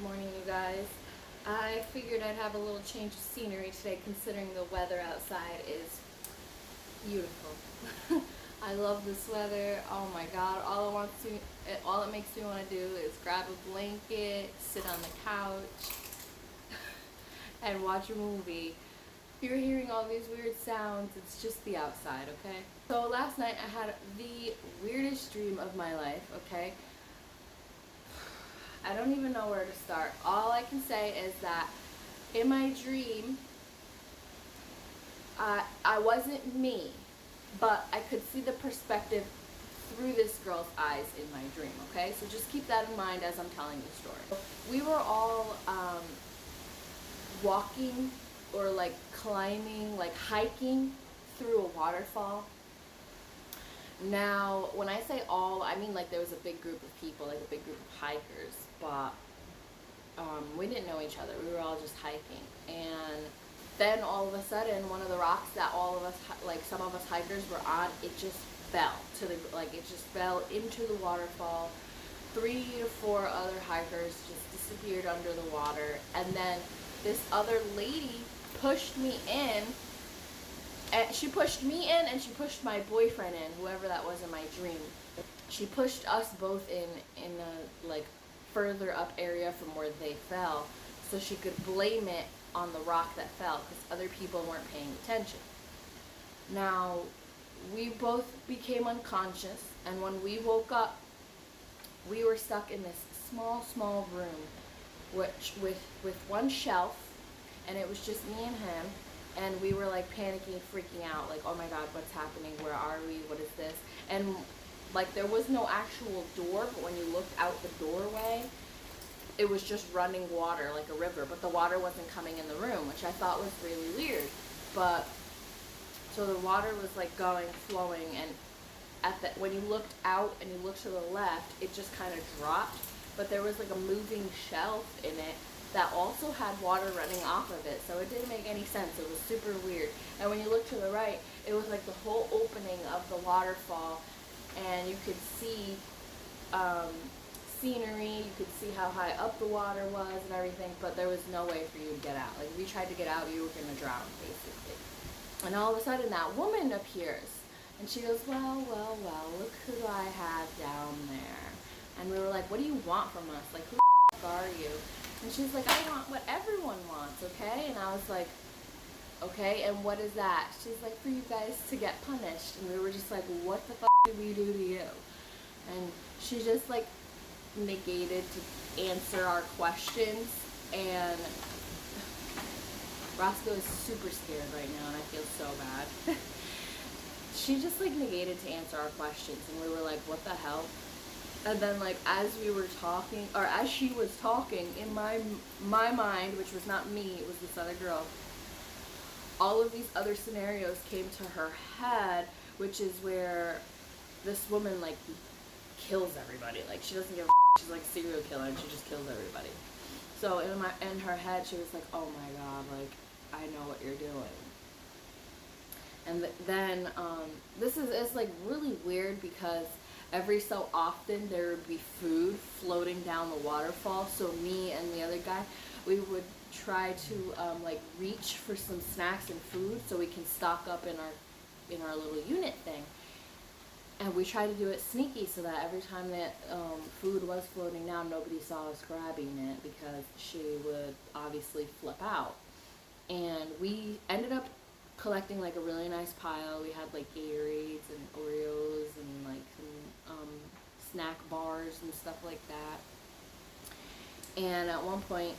morning, you guys. I figured I'd have a little change of scenery today considering the weather outside is beautiful. I love this weather. Oh my god, all it makes me want to do is grab a blanket, sit on the couch, and watch a movie. If you're hearing all these weird sounds, it's just the outside, okay? So last night I had the weirdest dream of my life, okay? I don't even know where to start. All I can say is that in my dream, I wasn't me, but I could see the perspective through this girl's eyes in my dream, okay? So just keep that in mind as I'm telling the story. We were all walking or like climbing, like hiking through a waterfall. Now, when I say all, I mean like there was a big group of people, like a big group of hikers, but we didn't know each other. We were all just hiking. And then all of a sudden, one of the rocks that all of us, like some of us hikers were on, it just fell to the, like it just fell into the waterfall. 3 to 4 other hikers just disappeared under the water. And then this other lady pushed me in. And she pushed me in and she pushed my boyfriend in, whoever that was in my dream. She pushed us both in a like further up area from where they fell so she could blame it on the rock that fell because other people weren't paying attention. Now, we both became unconscious, and when we woke up, we were stuck in this small room which with one shelf, and it was just me and him. And we were like panicking, freaking out, like, oh my god, what's happening? Where are we? What is this? And like there was no actual door, but when you looked out the doorway, it was just running water like a river, but the water wasn't coming in the room, which I thought was really weird. But so the water was like flowing, and when you looked out and you looked to the left, it just kind of dropped, but there was like a moving shelf in it that also had water running off of it, so it didn't make any sense. It was super weird. And when you look to the right, it was like the whole opening of the waterfall, and you could see scenery, you could see how high up the water was and everything, but there was no way for you to get out. Like, if you tried to get out, you were gonna drown, basically. And all of a sudden, that woman appears, and she goes, well, look who I have down there. And we were like, what do you want from us? Like, who the f*** are you? And she's like, I want what everyone wants, okay? And I was like, okay, and what is that? She's like, for you guys to get punished. And we were just like, what the fuck did we do to you? And she just like negated to answer our questions. And Roscoe is super scared right now, and I feel so bad. She just like negated to answer our questions, and we were like, what the hell? And then, like, as we were talking, or as she was talking, in my mind, which was not me, it was this other girl, all of these other scenarios came to her head, which is where this woman, like, kills everybody. Like, she doesn't give a f***. She's like a serial killer, and she just kills everybody. So in her head, she was like, oh my god, like, I know what you're doing. And then, it's like really weird because every so often there would be food floating down the waterfall. So me and the other guy, we would try to like reach for some snacks and food so we can stock up in our little unit thing. And we tried to do it sneaky so that every time that food was floating down, nobody saw us grabbing it because she would obviously flip out. And we ended up collecting like a really nice pile. We had like Gatorades and Oreos and like some snack bars and stuff like that. And at one point,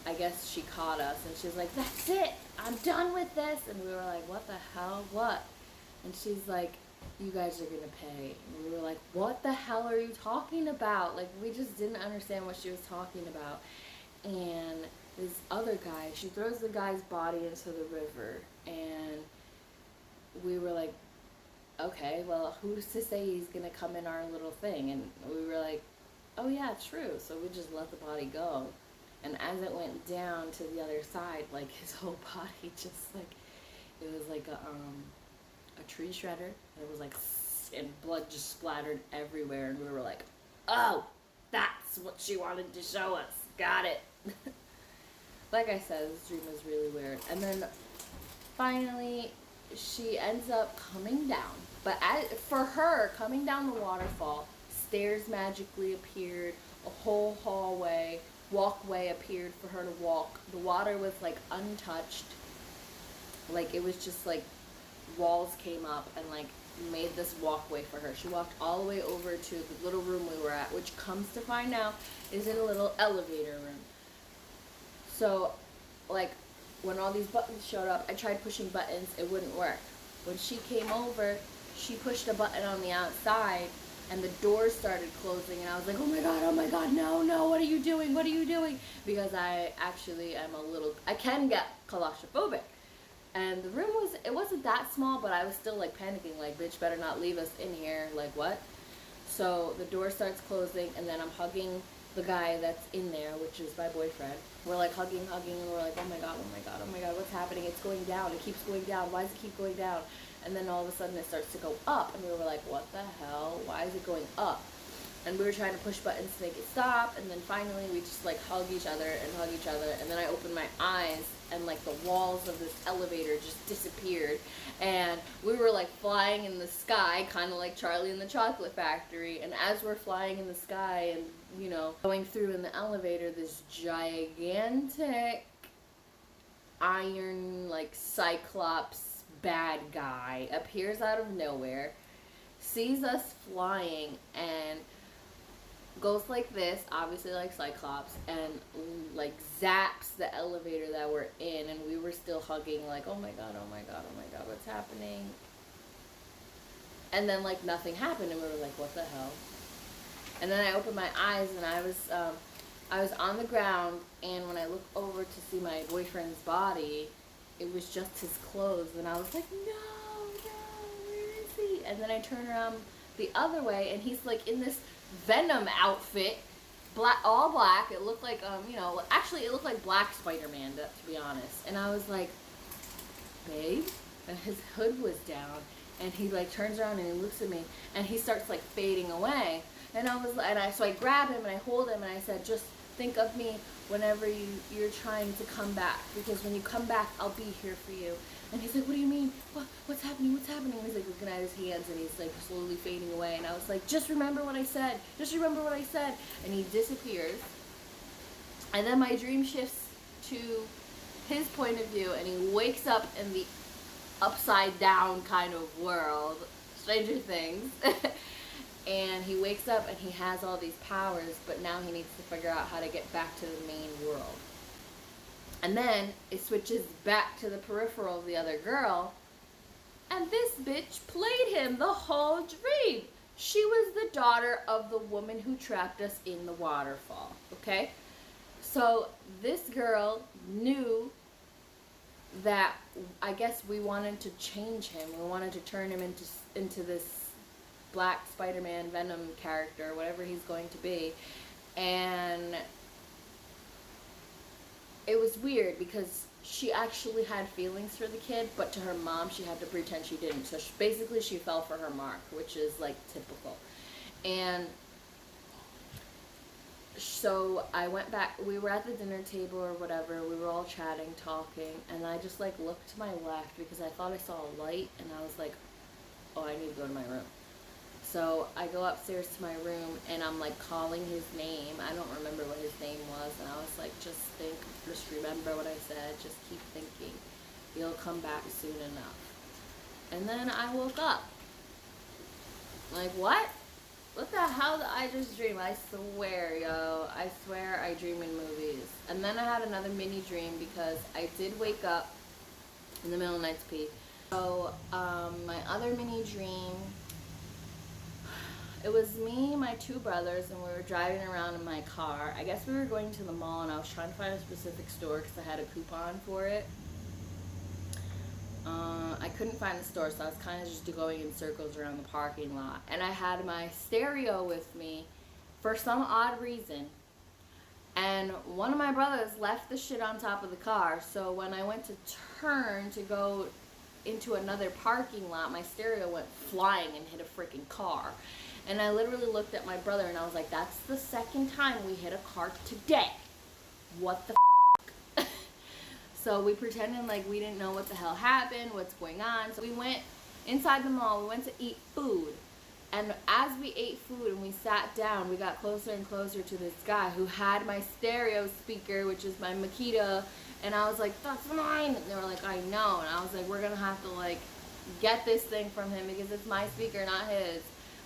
I guess she caught us and she was like, that's it, I'm done with this. And we were like, what the hell, what? And she's like, you guys are gonna pay. And we were like, what the hell are you talking about? Like, we just didn't understand what she was talking about. And this other guy, she throws the guy's body into the river, and we were like, okay, well, who's to say he's gonna come in our little thing? And we were like, oh yeah, true. So we just let the body go. And as it went down to the other side, like his whole body just like, it was like a tree shredder. It was like, and blood just splattered everywhere. And we were like, oh, that's what she wanted to show us. Got it. Like I said, this dream was really weird. And then finally, she ends up coming down. But for her, coming down the waterfall, stairs magically appeared, a whole walkway appeared for her to walk. The water was like untouched. Like it was just like walls came up and like made this walkway for her. She walked all the way over to the little room we were at, which comes to find out is in a little elevator room. So, like, when all these buttons showed up, I tried pushing buttons, it wouldn't work. When she came over, she pushed a button on the outside, and the doors started closing, and I was like, oh my god, no, what are you doing, Because I actually am I can get claustrophobic. And the room it wasn't that small, but I was still, like, panicking, like, bitch, better not leave us in here, like, what? So the door starts closing, and then I'm hugging the guy that's in there, which is my boyfriend. We're like hugging, and we're like, oh my god, what's happening? It's going down, it keeps going down, why does it keep going down? And then all of a sudden it starts to go up, and we were like, what the hell? Why is it going up? And we were trying to push buttons to make it stop, and then finally we just like hug each other, and then I opened my eyes, and like the walls of this elevator just disappeared, and we were like flying in the sky, kind of like Charlie in the Chocolate Factory. And as we're flying in the sky and, you know, going through in the elevator, this gigantic iron, like, cyclops bad guy appears out of nowhere, sees us flying, and goes like this, obviously like Cyclops, and like zaps the elevator that we're in, and we were still hugging, like, oh my god, what's happening? And then like nothing happened, and we were like, what the hell? And then I opened my eyes, and I was on the ground, and when I looked over to see my boyfriend's body, it was just his clothes, and I was like, no, where is he? And then I turn around the other way, and he's like in this Venom outfit, all black. It looked like, actually it looked like Black Spider-Man, to be honest. And I was like, babe? And his hood was down, and he like turns around and he looks at me, and he starts like fading away. And so I grab him and I hold him, and I said, just think of me whenever you're trying to come back, because when you come back, I'll be here for you. And he's like, what do you mean? What's happening? And he's like looking at his hands, and he's like slowly fading away. And I was like, just remember what I said. And he disappears. And then my dream shifts to his point of view, and he wakes up in the upside down kind of world, Stranger Things. And he wakes up and he has all these powers, but now he needs to figure out how to get back to the main world. And then it switches back to the peripheral of the other girl, and this bitch played him the whole dream. She was the daughter of the woman who trapped us in the waterfall, okay? So this girl knew that, I guess, we wanted to change him. We wanted to turn him into this Black Spider-Man Venom character, whatever he's going to be. And it was weird because she actually had feelings for the kid, but to her mom she had to pretend she didn't. So basically she fell for her mark, which is like typical. And so I went back, we were at the dinner table or whatever, we were all chatting, talking, and I just like looked to my left because I thought I saw a light, and I was like, oh, I need to go to my room. So I go upstairs to my room, and I'm like calling his name. I don't remember what his name was, and I was like, just remember what I said, just keep thinking. You'll come back soon enough. And then I woke up. Like, what? What the hell did I just dream? I swear, yo. I swear I dream in movies. And then I had another mini dream because I did wake up in the middle of the night to pee. So, my other mini dream, it was me, my two brothers, and we were driving around in my car. I guess we were going to the mall, and I was trying to find a specific store because I had a coupon for it. I couldn't find the store, so I was kind of just going in circles around the parking lot. And I had my stereo with me for some odd reason. And one of my brothers left the shit on top of the car, so when I went to turn to go into another parking lot, my stereo went flying and hit a freaking car. And I literally looked at my brother and I was like, that's the second time we hit a car today. what the So we pretended like we didn't know what the hell happened, what's going on. So we went inside the mall, we went to eat food. And as we ate food and we sat down, we got closer and closer to this guy who had my stereo speaker, which is my Makita. And I was like, that's mine. And they were like, I know. And I was like, we're going to have to like get this thing from him because it's my speaker, not his.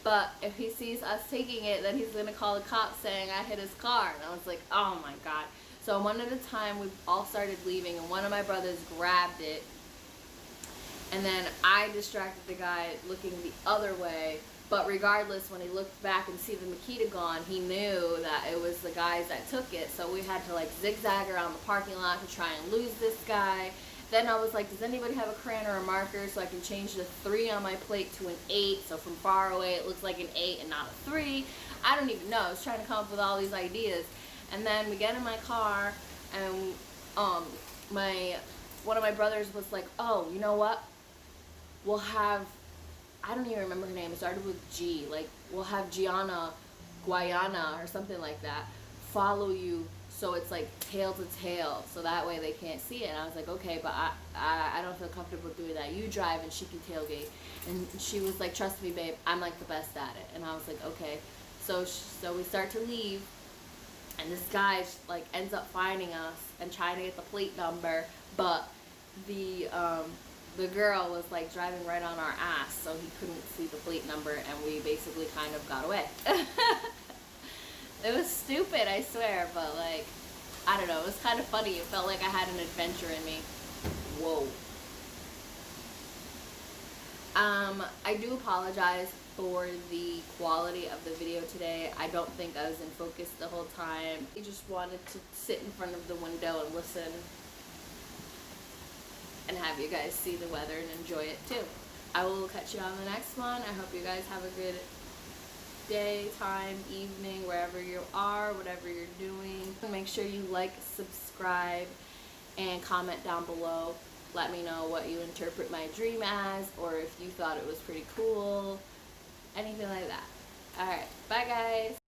But if he sees us taking it, then he's going to call the cops saying I hit his car. And I was like, oh my God. So one at a time, we all started leaving, and one of my brothers grabbed it. And then I distracted the guy looking the other way. But regardless, when he looked back and see the Makita gone, he knew that it was the guys that took it. So we had to like zigzag around the parking lot to try and lose this guy. Then I was like, does anybody have a crayon or a marker so I can change the 3 on my plate to an 8? So from far away, it looks like an 8 and not a 3. I don't even know. I was trying to come up with all these ideas. And then we get in my car, and one of my brothers was like, oh, you know what? We'll have, I don't even remember her name. It started with G. Like, we'll have Gianna, Guayana, or something like that, follow you so it's like tail to tail. So that way they can't see it. And I was like, okay, but I don't feel comfortable doing that. You drive and she can tailgate. And she was like, trust me, babe, I'm like the best at it. And I was like, okay. So we start to leave. And this guy like ends up finding us and trying to get the plate number, but the girl was like driving right on our ass, so he couldn't see the plate number, and we basically kind of got away. It was stupid, I swear, but like, I don't know, it was kind of funny. It felt like I had an adventure in me. Whoa. I do apologize for the quality of the video today. I don't think I was in focus the whole time. I just wanted to sit in front of the window and listen and have you guys see the weather and enjoy it too. I will catch you on the next one. I hope you guys have a good day, time, evening, wherever you are, whatever you're doing. Make sure you like, subscribe, and comment down below. Let me know what you interpret my dream as, or if you thought it was pretty cool. Anything like that. Alright, bye guys.